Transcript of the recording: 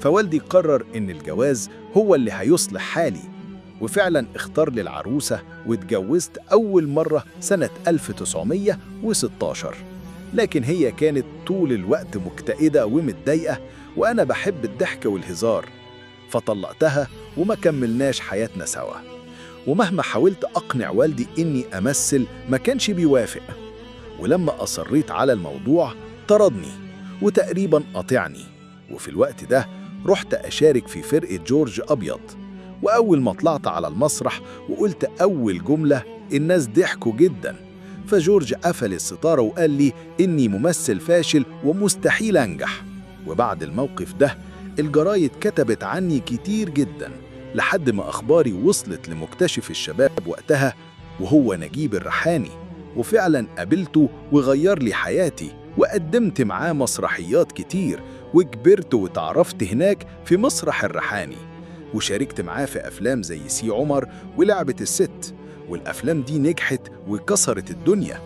فوالدي قرر إن الجواز هو اللي هيصلح حالي، وفعلا اختار لي العروسة واتجوزت أول مرة سنة 1916. لكن هي كانت طول الوقت مكتئبة ومتضايقة، وأنا بحب الضحك والهزار، فطلقتها وما كملناش حياتنا سوا. ومهما حاولت أقنع والدي إني أمثل ما كانش بيوافق، ولما أصريت على الموضوع طردني وتقريبا قاطعني. وفي الوقت ده رحت أشارك في فرقة جورج أبيض، وأول ما طلعت على المسرح وقلت أول جملة الناس ضحكوا جدا، فجورج قفل الستارة وقال لي إني ممثل فاشل ومستحيل أنجح. وبعد الموقف ده الجرايد كتبت عني كتير جدا، لحد ما أخباري وصلت لمكتشف الشباب وقتها وهو نجيب الريحاني، وفعلا قابلته وغير لي حياتي، وقدمت معاه مسرحيات كتير، وكبرت وتعرفت هناك في مسرح الريحاني، وشاركت معاه في أفلام زي سي عمر ولعبة الست، والأفلام دي نجحت وكسرت الدنيا.